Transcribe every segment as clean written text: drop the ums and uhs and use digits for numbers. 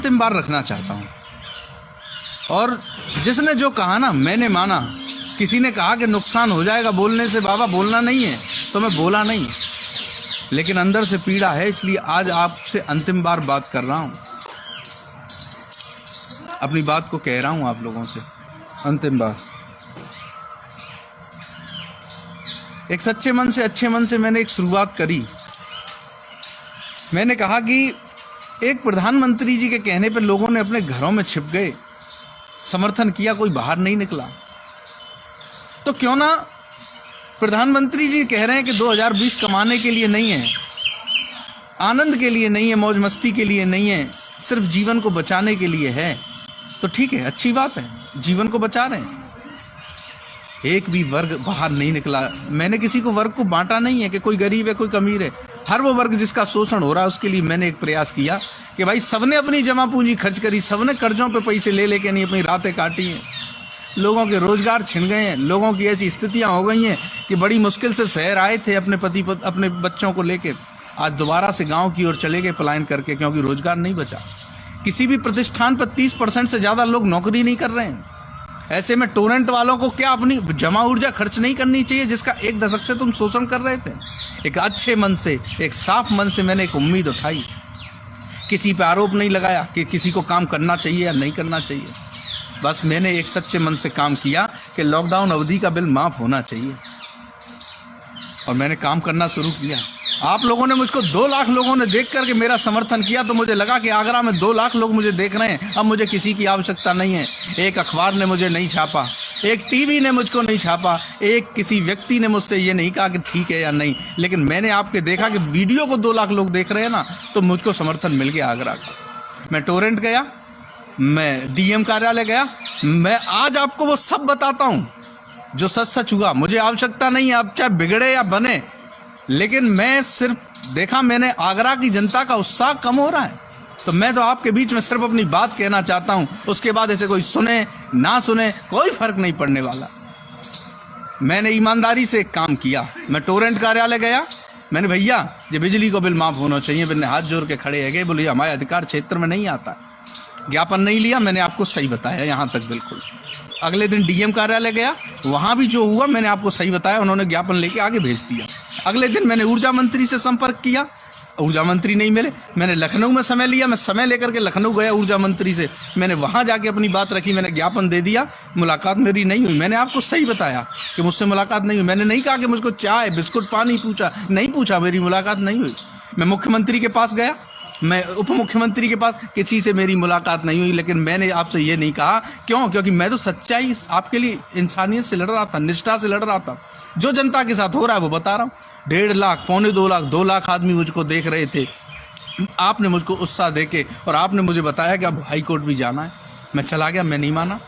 अंतिम बार रखना चाहता हूँ। और जिसने जो कहा ना, मैंने माना। किसी ने कहा कि नुकसान हो जाएगा बोलने से, बाबा बोलना नहीं है, तो मैं बोला नहीं, लेकिन अंदर से पीड़ा है, इसलिए आज आपसे अंतिम बार बात कर रहा हूँ। अपनी बात को कह रहा हूँ आप लोगों से अंतिम बार। एक सच्चे मन से, अच्छे मन से मैंने एक शुरुआत करी। मैंने कहा कि एक प्रधानमंत्री जी के कहने पर लोगों ने अपने घरों में छिप गए, समर्थन किया, कोई बाहर नहीं निकला। तो क्यों ना, प्रधानमंत्री जी कह रहे हैं कि 2020 कमाने के लिए नहीं है, आनंद के लिए नहीं है, मौज मस्ती के लिए नहीं है, सिर्फ जीवन को बचाने के लिए है। तो ठीक है, अच्छी बात है, जीवन को बचा रहे हैं। एक भी वर्ग बाहर नहीं निकला। मैंने किसी को वर्ग को बांटा नहीं है कि कोई गरीब है, कोई अमीर है। हर वो वर्ग जिसका शोषण हो रहा है उसके लिए मैंने एक प्रयास किया कि भाई सबने अपनी जमा पूंजी खर्च करी, सबने कर्जों पे पैसे ले लेके नहीं अपनी रातें काटी हैं, लोगों के रोजगार छिन गए हैं, लोगों की ऐसी स्थितियां हो गई हैं कि बड़ी मुश्किल से शहर आए थे अपने बच्चों को लेकर, आज दोबारा से गांव की ओर चले गए पलायन करके, क्योंकि रोजगार नहीं बचा। किसी भी प्रतिष्ठान पर 30% से ज़्यादा लोग नौकरी नहीं कर रहे हैं। ऐसे में टोरेंट वालों को क्या अपनी जमा ऊर्जा खर्च नहीं करनी चाहिए जिसका एक दशक से तुम शोषण कर रहे थे? एक अच्छे मन से, एक साफ मन से मैंने एक उम्मीद उठाई, किसी पे आरोप नहीं लगाया कि किसी को काम करना चाहिए या नहीं करना चाहिए। बस मैंने एक सच्चे मन से काम किया कि लॉकडाउन अवधि का बिल माफ होना चाहिए, और मैंने काम करना शुरू किया। आप लोगों ने मुझको 2 लाख लोगों ने देख करके मेरा समर्थन किया, तो मुझे लगा कि आगरा में 2 लाख लोग मुझे देख रहे हैं, अब मुझे किसी की आवश्यकता नहीं है। एक अखबार ने मुझे नहीं छापा, एक टीवी ने मुझको नहीं छापा, एक किसी व्यक्ति ने मुझसे ये नहीं कहा कि ठीक है या नहीं, लेकिन मैंने आपके देखा कि वीडियो को 2 लाख लोग देख रहे हैं ना, तो मुझको समर्थन मिल गया आगरा का। मैं टोरेंट गया, मैं डीएम कार्यालय गया, मैं आज आपको वो सब बताता हूँ जो सच सच हुआ। मुझे आवश्यकता नहीं है अब चाहे बिगड़े या बने, लेकिन मैं सिर्फ देखा मैंने आगरा की जनता का उत्साह कम हो रहा है, तो मैं तो आपके बीच में सिर्फ अपनी बात कहना चाहता हूं। उसके बाद ऐसे कोई सुने ना सुने कोई फर्क नहीं पड़ने वाला। मैंने ईमानदारी से एक काम किया। मैं टोरेंट कार्यालय गया, मैंने भैया ये बिजली को बिल माफ होना चाहिए, मैंने हाथ जोड़ के खड़े है गए, बोले हमारे अधिकार क्षेत्र में नहीं आता। ज्ञापन नहीं लिया, मैंने आपको सही बताया यहाँ तक बिल्कुल। अगले दिन डीएम कार्यालय गया, वहाँ भी जो हुआ मैंने आपको सही बताया, उन्होंने ज्ञापन लेके आगे भेज दिया। अगले दिन मैंने ऊर्जा मंत्री से संपर्क किया, ऊर्जा मंत्री नहीं मिले। मैंने लखनऊ में समय लिया, मैं समय लेकर के लखनऊ गया ऊर्जा मंत्री से, मैंने वहाँ जाके अपनी बात रखी, मैंने ज्ञापन दे दिया। मुलाकात मेरी नहीं हुई, मैंने आपको सही बताया कि मुझसे मुलाकात नहीं हुई। मैंने नहीं कहा कि मुझको चाय बिस्कुट पानी पूछा, नहीं पूछा, मेरी मुलाकात नहीं हुई। मैं मुख्यमंत्री के पास गया, मैं उप मुख्यमंत्री के पास, किसी से मेरी मुलाकात नहीं हुई, लेकिन मैंने आपसे ये नहीं कहा। क्यों? क्योंकि मैं तो सच्चाई आपके लिए इंसानियत से लड़ रहा था, निष्ठा से लड़ रहा था। जो जनता के साथ हो रहा है वो बता रहा हूँ। 1.5 लाख, 2.25 लाख, 2 लाख आदमी मुझको देख रहे थे। आपने मुझको उत्साह देके और आपने मुझे बताया कि अब हाई कोर्ट भी जाना है। मैं चला गया, मैं नहीं माना।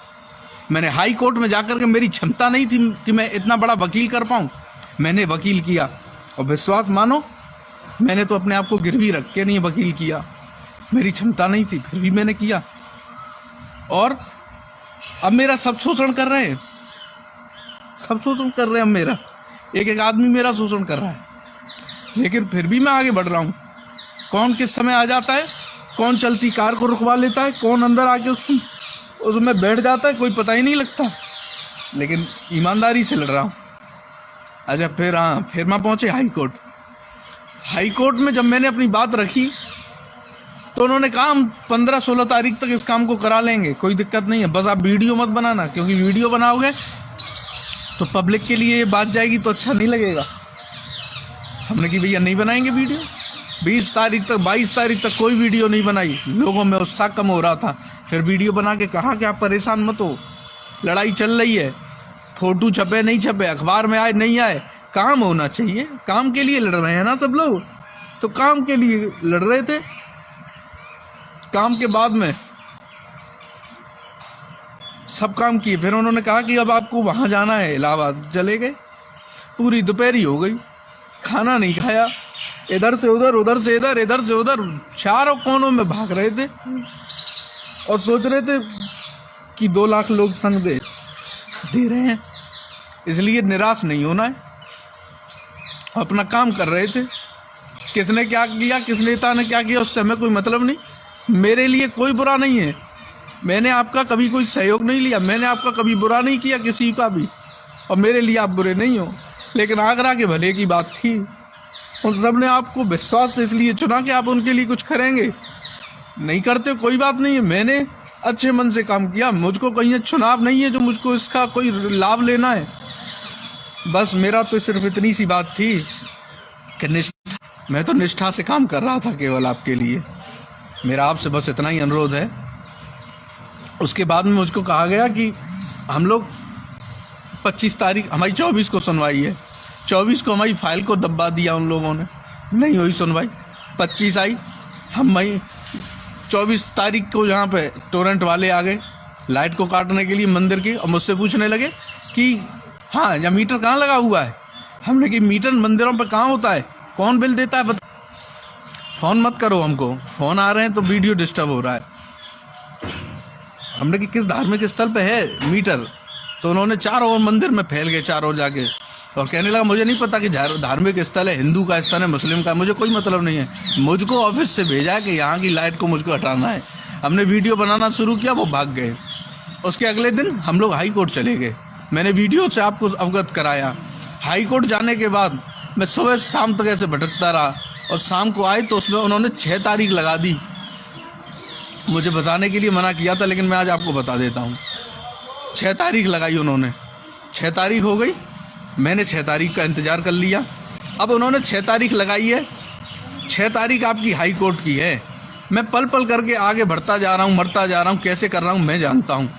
मैंने हाई कोर्ट में जाकर के, मेरी क्षमता नहीं थी कि मैं इतना बड़ा वकील कर पाऊँ, मैंने वकील किया। और विश्वास मानो, मैंने तो अपने आप को गिरवी रख के नहीं वकील किया, मेरी क्षमता नहीं थी, फिर भी मैंने किया। और अब मेरा सब शोषण कर रहे हैं, सब शोषण कर रहे हैं। अब मेरा एक आदमी मेरा शोषण कर रहा है, लेकिन फिर भी मैं आगे बढ़ रहा हूँ। कौन किस समय आ जाता है, कौन चलती कार को रुकवा लेता है, कौन अंदर आके उसमें बैठ जाता है, कोई पता ही नहीं लगता। लेकिन ईमानदारी से लड़ रहा हूँ। अच्छा, फिर मैं पहुँचे हाई कोर्ट। हाई कोर्ट में जब मैंने अपनी बात रखी तो उन्होंने कहा हम 15-16 तारीख तक इस काम को करा लेंगे, कोई दिक्कत नहीं है, बस आप वीडियो मत बनाना, क्योंकि वीडियो बनाओगे तो पब्लिक के लिए ये बात जाएगी तो अच्छा नहीं लगेगा। हमने कि भैया नहीं बनाएंगे वीडियो। 20 तारीख तक, 22 तारीख तक कोई वीडियो नहीं बनाई। लोगों में उत्साह कम हो रहा था, फिर वीडियो बना के कहा कि आप परेशान मत हो, लड़ाई चल रही है, फोटो छपे नहीं छपे, अखबार में आए नहीं आए, काम होना चाहिए। काम के लिए लड़ रहे हैं ना सब लोग, तो काम के लिए लड़ रहे थे। काम के बाद में सब काम किए, फिर उन्होंने कहा कि अब आपको वहां जाना है, इलाहाबाद। चले गए, पूरी दोपहरी हो गई, खाना नहीं खाया, इधर से उधर, उधर से इधर, इधर से उधर, चारों कोनों में भाग रहे थे और सोच रहे थे कि 2 लाख लोग संग दे रहे हैं, इसलिए निराश नहीं होना है। अपना काम कर रहे थे। किसने क्या किया, किस नेता ने क्या किया, उससे हमें कोई मतलब नहीं। मेरे लिए कोई बुरा नहीं है, मैंने आपका कभी कोई सहयोग नहीं लिया, मैंने आपका कभी बुरा नहीं किया किसी का भी, और मेरे लिए आप बुरे नहीं हो। लेकिन आगरा के भले की बात थी, उन सब ने आपको विश्वास से इसलिए चुना कि आप उनके लिए कुछ करेंगे। नहीं करते कोई बात नहीं है, मैंने अच्छे मन से काम किया, मुझको कहीं चुनाव नहीं है जो मुझको इसका कोई लाभ लेना है। बस मेरा तो सिर्फ इतनी सी बात थी कि मैं तो निष्ठा से काम कर रहा था केवल आपके लिए। मेरा आपसे बस इतना ही अनुरोध है। उसके बाद में मुझको कहा गया कि हम लोग 25 तारीख, हमारी 24 को सुनवाई है, 24 को हमारी फाइल को दबा दिया उन लोगों ने, नहीं हुई सुनवाई। 25 आई, हम मई 24 तारीख को यहाँ पे टोरेंट वाले आ गए लाइट को काटने के लिए मंदिर की, और मुझसे पूछने लगे कि हाँ यहाँ मीटर कहाँ लगा हुआ है। हमने कि मीटर मंदिरों पर कहाँ होता है, कौन बिल देता है, फ़ोन मत करो हमको, फ़ोन आ रहे हैं तो वीडियो डिस्टर्ब हो रहा है। हमने कि किस धार्मिक स्थल पे है मीटर, तो उन्होंने चारों ओर मंदिर में फैल गए, चारों ओर जाके, और कहने लगा मुझे नहीं पता कि धार्मिक स्थल है, हिंदू का स्थल है, मुस्लिम का, मुझे कोई मतलब नहीं है, मुझको ऑफिस से भेजा कि यहाँ की लाइट को मुझको हटाना है। हमने वीडियो बनाना शुरू किया, वो भाग गए। उसके अगले दिन हम लोग हाई कोर्ट चले गए, मैंने वीडियो से आपको अवगत कराया। हाई कोर्ट जाने के बाद मैं सुबह शाम तक ऐसे भटकता रहा, और शाम को आए तो उसमें उन्होंने 6 तारीख लगा दी। मुझे बताने के लिए मना किया था, लेकिन मैं आज आपको बता देता हूँ। 6 तारीख लगाई उन्होंने, 6 तारीख हो गई, मैंने 6 तारीख का इंतज़ार कर लिया। अब उन्होंने 6 तारीख लगाई है, 6 तारीख आपकी हाई कोर्ट की है। मैं पल पल करके आगे बढ़ता जा रहा हूँ, मरता जा रहा हूँ, कैसे कर रहा हूँ मैं जानता हूँ,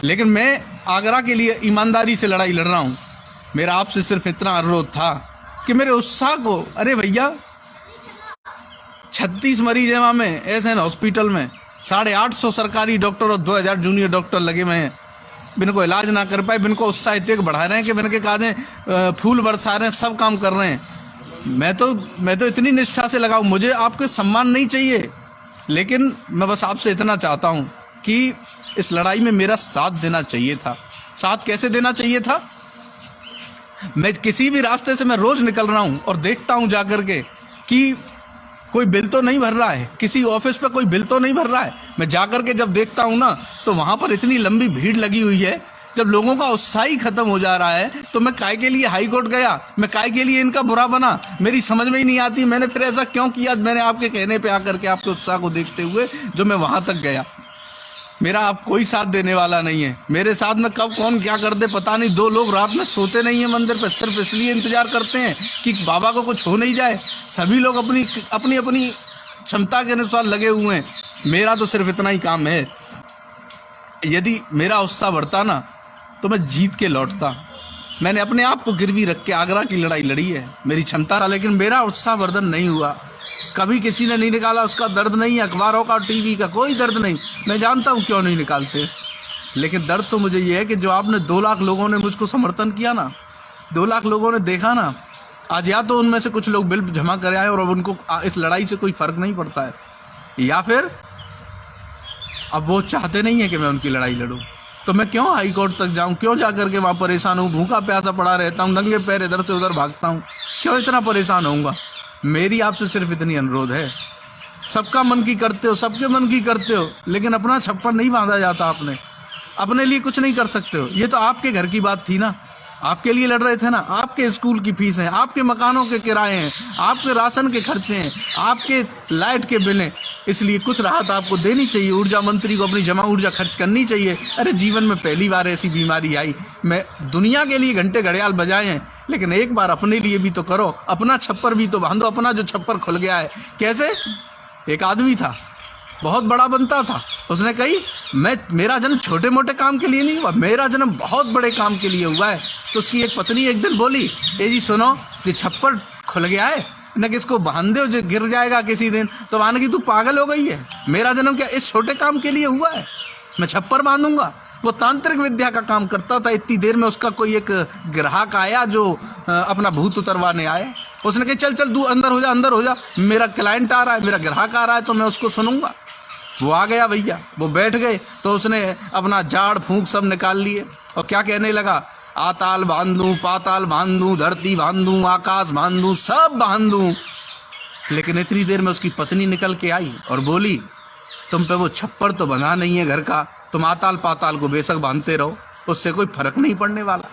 लेकिन मैं आगरा के लिए ईमानदारी से लड़ाई लड़ रहा हूँ। मेरा आपसे सिर्फ इतना अनुरोध था कि मेरे उत्साह को, अरे भैया 36 मरीज है वहाँ में एसएन हॉस्पिटल में, 850 सरकारी डॉक्टर और 2000 जूनियर डॉक्टर लगे हुए हैं, बिनको इलाज ना कर पाए, बिनको उत्साह इतने बढ़ा रहे हैं कि बिनके काजें फूल बरसा रहे हैं, सब काम कर रहे हैं। मैं तो इतनी निष्ठा से लगा हूँ, मुझे आपके सम्मान नहीं चाहिए, लेकिन मैं बस आपसे इतना चाहता हूँ कि इस लड़ाई में मेरा साथ देना चाहिए था। साथ कैसे देना चाहिए था? मैं किसी भी रास्ते से मैं रोज निकल रहा हूँ और देखता हूँ जाकर के कि कोई बिल तो नहीं भर रहा है, किसी ऑफिस पे कोई बिल तो नहीं भर रहा है। मैं जाकर के जब देखता हूँ ना, तो वहाँ पर इतनी लंबी भीड़ लगी हुई है, जब लोगों का उत्साह ही खत्म हो जा रहा है, तो मैं काय के लिए हाई कोर्ट गया, मैं काय के लिए इनका बुरा बना, मेरी समझ में ही नहीं आती मैंने फिर ऐसा क्यों किया। मैंने आपके कहने पे आकर के आपके उत्साह को देखते हुए जो मैं वहाँ तक गया, मेरा आप कोई साथ देने वाला नहीं है। मेरे साथ में कब कौन क्या कर दे पता नहीं। 2 लोग रात में सोते नहीं है मंदिर पर, सिर्फ इसलिए इंतजार करते हैं कि बाबा को कुछ हो नहीं जाए। सभी लोग अपनी अपनी अपनी क्षमता के अनुसार लगे हुए हैं। मेरा तो सिर्फ इतना ही काम है, यदि मेरा उत्साह बढ़ता ना तो मैं जीत के लौटता। मैंने अपने आप को गिरवी रख के आगरा की लड़ाई लड़ी है, मेरी क्षमता था, लेकिन मेरा उत्साह वर्धन नहीं हुआ। कभी किसी ने नहीं निकाला, उसका दर्द नहीं, अखबारों का टीवी का कोई दर्द नहीं। मैं जानता हूँ क्यों नहीं निकालते, लेकिन दर्द तो मुझे ये है कि जो आपने 2 लाख लोगों ने मुझको समर्थन किया ना, 2 लाख लोगों ने देखा ना, आज या तो उनमें से कुछ लोग बिल जमा कर आए और अब उनको इस लड़ाई से कोई फर्क नहीं पड़ता है, या फिर अब वो चाहते नहीं है कि मैं उनकी लड़ाई लड़ूं। तो मैं क्यों हाई कोर्ट तक जाऊं, क्यों जाकर के वहाँ परेशान हूँ, भूखा प्यासा पड़ा रहता हूँ, नंगे पैर इधर से उधर भागता हूँ, क्यों इतना परेशान होऊंगा। मेरी आपसे सिर्फ इतनी अनुरोध है, सबका मन की करते हो, सबके मन की करते हो, लेकिन अपना छप्पर नहीं बांधा जाता। आपने अपने लिए कुछ नहीं कर सकते हो। ये तो आपके घर की बात थी ना, आपके लिए लड़ रहे थे ना। आपके स्कूल की फीस है, आपके मकानों के किराए हैं, आपके राशन के खर्चे हैं, आपके लाइट के बिल हैं, इसलिए कुछ राहत आपको देनी चाहिए। ऊर्जा मंत्री को अपनी जमा ऊर्जा खर्च करनी चाहिए। अरे जीवन में पहली बार ऐसी बीमारी आई, मैं दुनिया के लिए घंटे घड़ियाल बजाए हैं, लेकिन एक बार अपने लिए भी तो करो, अपना छप्पर भी तो बांधो। अपना जो छप्पर खुल गया है, कैसे? एक आदमी था, बहुत बड़ा बनता था, उसने कही मेरा जन्म छोटे मोटे काम के लिए नहीं हुआ, मेरा जन्म बहुत बड़े काम के लिए हुआ है। तो उसकी एक पत्नी एक दिन बोली, ए जी सुनो, ये छप्पर खुल गया है न, किसको बांध दो, जो गिर जाएगा किसी दिन। तो माने कि तू पागल हो गई है, मेरा जन्म क्या इस छोटे काम के लिए हुआ है, मैं छप्पर बांधूंगा। वो तांत्रिक विद्या का काम करता था। इतनी देर में उसका कोई एक ग्राहक आया जो अपना भूत उतरवाने आए। उसने कहा चल तू अंदर हो जा, अंदर हो जा, मेरा क्लाइंट आ रहा है, मेरा ग्राहक आ रहा है, तो मैं उसको सुनूंगा। वो आ गया भैया, वो बैठ गए, तो उसने अपना झाड़ फूंक सब निकाल लिए और क्या कहने लगा, आताल बांधूं, पाताल बांधूं, धरती बांधूं, आकाश बांधूं, सब बांधूं। लेकिन इतनी देर में उसकी पत्नी निकल के आई और बोली, तुम पे वो छप्पर तो बना नहीं है घर का, तुम आताल पाताल को बेशक बांधते रहो, उससे कोई फर्क नहीं पड़ने वाला।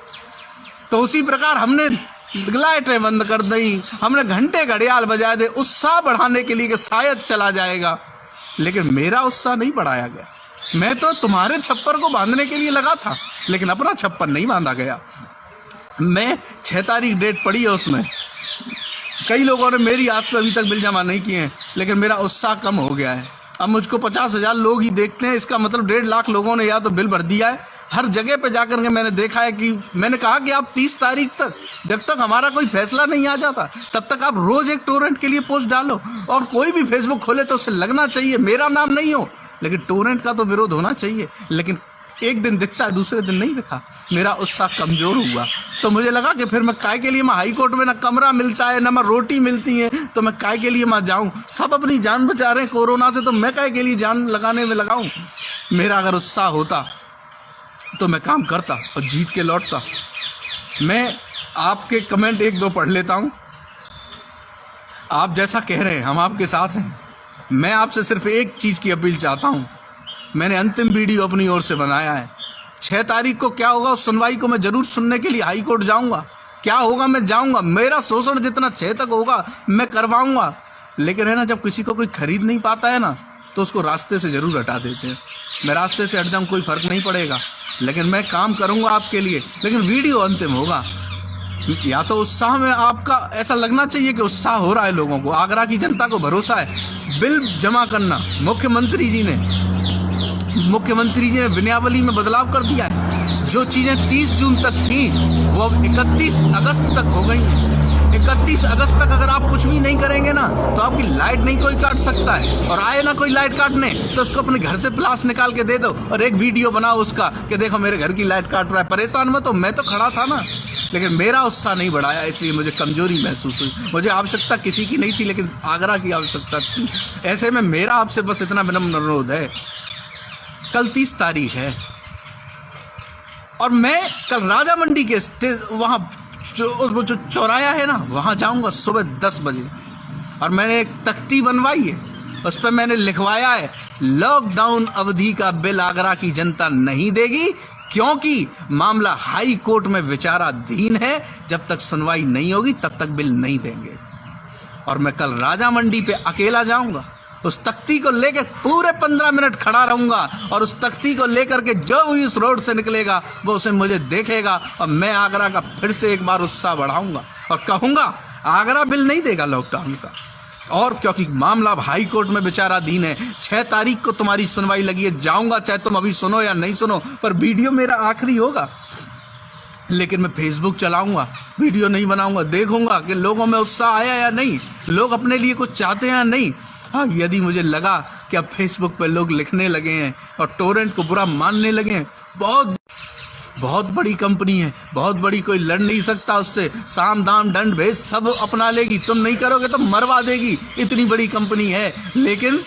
तो उसी प्रकार हमने लाइटें बंद कर दी, हमने घंटे घड़ियाल बजा दे उत्साह बढ़ाने के लिए कि शायद चला जाएगा, लेकिन मेरा उत्साह नहीं बढ़ाया गया। मैं तो तुम्हारे छप्पर को बांधने के लिए लगा था, लेकिन अपना छप्पर नहीं बांधा गया। मैं 6 तारीख डेट पड़ी है, उसमें कई लोगों ने मेरी आस पे अभी तक बिल जमा नहीं किए हैं, लेकिन मेरा उत्साह कम हो गया है। अब मुझको 50,000 लोग ही देखते हैं, इसका मतलब 1.5 लाख लोगों ने या तो बिल भर दिया है। हर जगह पे जाकर के मैंने देखा है कि मैंने कहा कि आप 30 तारीख तक, जब तक हमारा कोई फैसला नहीं आ जाता, तब तक आप रोज एक टोरेंट के लिए पोस्ट डालो, और कोई भी फेसबुक खोले तो उसे लगना चाहिए मेरा नाम नहीं हो, लेकिन टोरेंट का तो विरोध होना चाहिए। लेकिन एक दिन दिखता है, दूसरे दिन नहीं दिखा, मेरा उत्साह कमजोर हुआ। तो मुझे लगा कि फिर मैं काय के लिए, मैं हाई कोर्ट में ना कमरा मिलता है ना मैं रोटी मिलती है, तो मैं काय के लिए मैं जाऊं। सब अपनी जान बचा रहे हैं कोरोना से, तो मैं काय के लिए जान लगाने में लगाऊं। मेरा अगर उत्साह होता तो मैं काम करता और जीत के लौटता। मैं आपके कमेंट 1-2 पढ़ लेता हूं। आप जैसा कह रहे हैं हम आपके साथ हैं। मैं आपसे सिर्फ एक चीज की अपील चाहता हूं। मैंने अंतिम वीडियो अपनी ओर से बनाया है। 6 तारीख को क्या होगा उस सुनवाई को मैं जरूर सुनने के लिए हाई कोर्ट जाऊंगा। क्या होगा मैं जाऊंगा, मेरा शोषण जितना 6 तक होगा मैं करवाऊंगा। लेकिन है ना, जब किसी को कोई खरीद नहीं पाता है ना, तो उसको रास्ते से जरूर हटा देते हैं। मैं रास्ते से हट जाऊं कोई फर्क नहीं पड़ेगा, लेकिन मैं काम करूंगा आपके लिए। लेकिन वीडियो अंतिम होगा। या तो उत्साह में आपका ऐसा लगना चाहिए कि उत्साह हो रहा है लोगों को, आगरा की जनता को भरोसा है। बिल जमा करना, मुख्यमंत्री जी ने विनयावली में बदलाव कर दिया है। जो चीजें 30 जून तक थी वो अब 31 अगस्त तक हो गई हैं। 31 अगस्त तक अगर आप कुछ भी नहीं करेंगे ना, तो आपकी लाइट नहीं कोई काट सकता है। और आए ना कोई लाइट काटने, तो उसको अपने घर से प्लास निकाल के दे दो और एक वीडियो बनाओ उसका कि देखो मेरे घर की लाइट काट रहा है। परेशान मत हो, मैं तो खड़ा था ना, लेकिन मेरा उत्साह नहीं बढ़ाया, इसलिए मुझे कमजोरी महसूस हुई। मुझे आवश्यकता किसी की नहीं थी, लेकिन आगरा की आवश्यकता थी। ऐसे में मेरा आपसे बस इतना विनम्र अनुरोध है, कल 30 तारीख है और मैं कल राजा मंडी के वहां जो चौराया है ना, वहां जाऊंगा सुबह 10 बजे। और मैंने एक तख्ती बनवाई है, उस पर मैंने लिखवाया है लॉकडाउन अवधि का बिल आगरा की जनता नहीं देगी, क्योंकि मामला हाई कोर्ट में विचाराधीन है। जब तक सुनवाई नहीं होगी तब तक बिल नहीं देंगे। और मैं कल राजा मंडी पे अकेला जाऊंगा, उस तख्ती को लेकर पूरे 15 मिनट खड़ा रहूंगा, और उस तख्ती को लेकर के जो भी इस रोड से निकलेगा वो उसे मुझे देखेगा। और मैं आगरा का फिर से एक बार उत्साह बढ़ाऊंगा और कहूंगा आगरा बिल नहीं देगा लॉकडाउन का। और क्योंकि मामला हाई कोर्ट में विचाराधीन है, 6 तारीख को तुम्हारी सुनवाई लगी है, जाऊंगा चाहे तुम अभी सुनो या नहीं सुनो, पर वीडियो मेरा आखिरी होगा। लेकिन मैं फेसबुक चलाऊंगा, वीडियो नहीं बनाऊंगा, देखूंगा कि लोगों में उत्साह आया या नहीं, लोग अपने लिए कुछ चाहते हैं या नहीं। हाँ, यदि मुझे लगा कि अब फेसबुक पे लोग लिखने लगे हैं और टोरेंट को बुरा मानने लगे हैं, बहुत बड़ी कंपनी है, बहुत बड़ी, कोई लड़ नहीं सकता उससे, साम दाम दंड भेद सब अपना लेगी, तुम नहीं करोगे तो मरवा देगी, इतनी बड़ी कंपनी है। लेकिन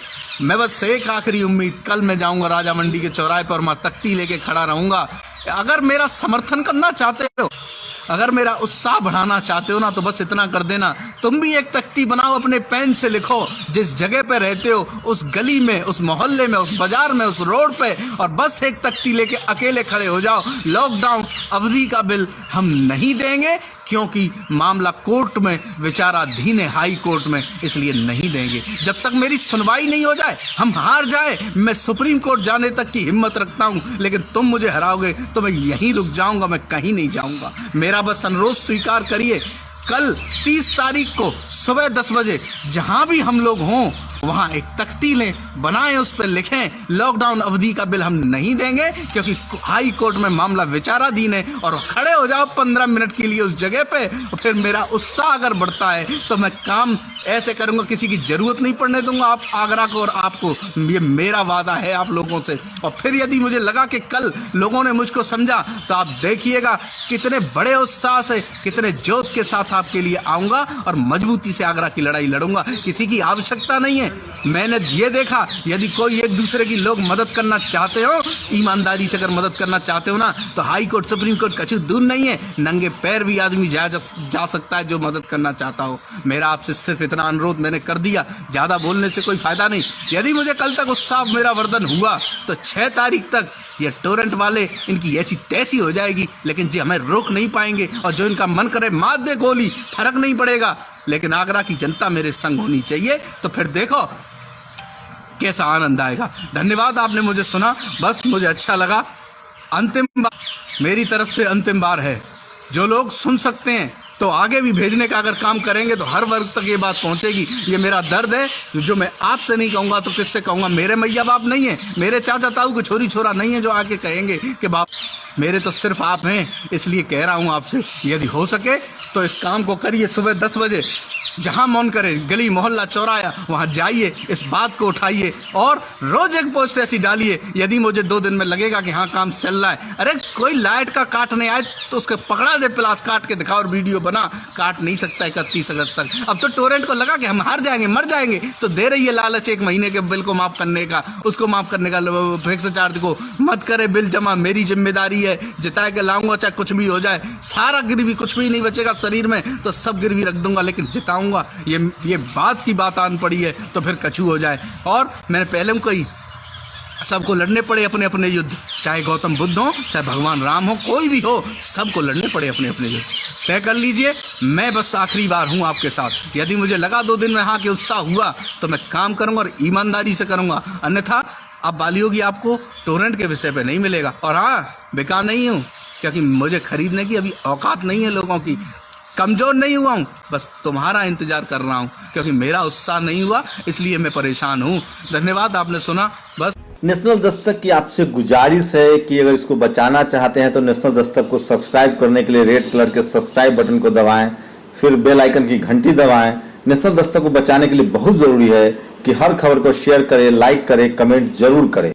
मैं बस एक आखिरी उम्मीद, कल मैं जाऊंगा राजा मंडी के चौराहे पर, मैं तख्ती लेके खड़ा रहूंगा। अगर मेरा समर्थन करना चाहते हो, अगर मेरा उत्साह बढ़ाना चाहते हो ना, तो बस इतना कर देना, तुम भी एक तख्ती बनाओ, अपने पेन से लिखो जिस जगह पे रहते हो, उस गली में, उस मोहल्ले में, उस बाजार में, उस रोड पे, और बस एक तख्ती लेके अकेले खड़े हो जाओ, लॉकडाउन अवधि का बिल हम नहीं देंगे, क्योंकि मामला कोर्ट में विचाराधीन है, हाई कोर्ट में, इसलिए नहीं देंगे। जब तक मेरी सुनवाई नहीं हो जाए, हम हार जाए, मैं सुप्रीम कोर्ट जाने तक की हिम्मत रखता हूं, लेकिन तुम मुझे हराओगे तो मैं यहीं रुक जाऊंगा, मैं कहीं नहीं जाऊंगा। मेरा बस अनुरोध स्वीकार करिए, कल 30 तारीख को सुबह 10 बजे जहां भी हम लोग हों, वहां एक तख्ती लें, बनाएं, उस पर लिखें लॉकडाउन अवधि का बिल हम नहीं देंगे, क्योंकि हाई कोर्ट में मामला विचाराधीन है, और खड़े हो जाओ 15 मिनट के लिए उस जगह पे। और फिर मेरा उत्साह अगर बढ़ता है तो मैं काम ऐसे करूंगा, किसी की जरूरत नहीं पड़ने दूंगा आप आगरा को और आपको, ये मेरा वादा है आप लोगों से। और फिर यदि मुझे लगा कि कल लोगों ने मुझको समझा, तो आप देखिएगा कितने बड़े उत्साह से, कितने जोश के साथ आपके लिए आऊंगा और मजबूती से आगरा की लड़ाई लड़ूंगा। किसी की आवश्यकता नहीं है। मैंने ये देखा, यदि कोई एक दूसरे की लोग मदद करना चाहते हो, ईमानदारी से अगर मदद करना चाहते हो ना तो हाई कोर्ट सुप्रीम कोर्ट कछु दूर नहीं है, नंगे पैर भी आदमी जा सकता है जो मदद करना चाहता हो। मेरा आपसे सिर्फ इतना अनुरोध मैंने कर दिया, ज़्यादा बोलने से कोई फायदा नहीं। यदि मुझे कल तक उत्साह मेरा वर्धन हुआ तो 6 तारीख तक ये टोरेंट वाले इनकी ऐसी तैसी हो जाएगी, लेकिन जी हमें रोक नहीं पाएंगे। और जो इनका मन करे मार दे गोली, फर्क नहीं पड़ेगा, लेकिन आगरा की जनता मेरे संग होनी चाहिए, तो फिर देखो कैसा आनंद आएगा। धन्यवाद, आपने मुझे सुना, बस मुझे अच्छा लगा। अंतिम बार मेरी तरफ से अंतिम बार है, जो लोग सुन सकते हैं तो आगे भी भेजने का अगर काम करेंगे तो हर वर्ग तक ये बात पहुंचेगी। ये मेरा दर्द है, जो मैं आपसे नहीं कहूँगा तो किससे कहूँगा। मेरे मैया बाप नहीं है, मेरे चाचा ताऊ के छोरी छोरा नहीं है जो आके कहेंगे कि बाप, मेरे तो सिर्फ आप हैं। इसलिए कह रहा हूँ आपसे, यदि हो सके तो इस काम को करिए। सुबह 10 बजे जहाँ मन करे, गली मोहल्ला चौराया, वहाँ जाइए, इस बात को उठाइए और रोज एक पोस्ट ऐसी डालिए। यदि मुझे 2 दिन में लगेगा कि हाँ काम चल रहा है, अरे कोई लाइट का काटने आए तो उसके पकड़ा दे, प्लास काट के दिखा और वीडियो बना। काट नहीं सकता 31 अगस्त तक। अब तो टोरेंट को लगा कि हम हार जाएंगे, मर जाएंगे, तो दे रही है लालच 1 महीने के बिल को माफ करने का, उसको माफ करने का, फिक्स चार्ज को मत करे बिल जमा। मेरी जिम्मेदारी है, जिता के लाऊंगा चाहे कुछ भी हो जाए, सारा गिरवी, कुछ भी नहीं बचेगा शरीर में तो सब गिरवी रख दूंगा, लेकिन जिताऊंगा। ये बात की बात आन पड़ी है तो फिर कछू हो जाए। और मैंने पहले में कही, सबको लड़ने पड़े अपने अपने युद्ध, चाहे गौतम बुद्ध हो, चाहे भगवान राम हो, कोई भी हो, सबको लड़ने पड़े अपने अपने युद्ध। तय कर लीजिए, मैं बस आखिरी बार हूँ आपके साथ। यदि मुझे लगा 2 दिन में हाँ कि उत्साह हुआ तो मैं काम करूँगा और ईमानदारी से करूँगा, अन्यथा अब बालियोगी आपको टोरेंट के विषय पे नहीं मिलेगा। और हाँ, बेकार नहीं हूँ, क्योंकि मुझे खरीदने की अभी औकात नहीं है लोगों की, कमजोर नहीं हुआ हूँ, बस तुम्हारा इंतजार कर रहा हूँ, क्योंकि मेरा उत्साह नहीं हुआ इसलिए मैं परेशान हूँ। धन्यवाद, आपने सुना। बस नेशनल दस्तक की आपसे गुजारिश है कि अगर इसको बचाना चाहते हैं तो नेशनल दस्तक को सब्सक्राइब करने के लिए रेड कलर के सब्सक्राइब बटन को दबाएं, फिर बेल आइकन की घंटी दबाएं। नेशनल दस्तक को बचाने के लिए बहुत जरूरी है कि हर खबर को शेयर करें, लाइक करें, कमेंट जरूर करें।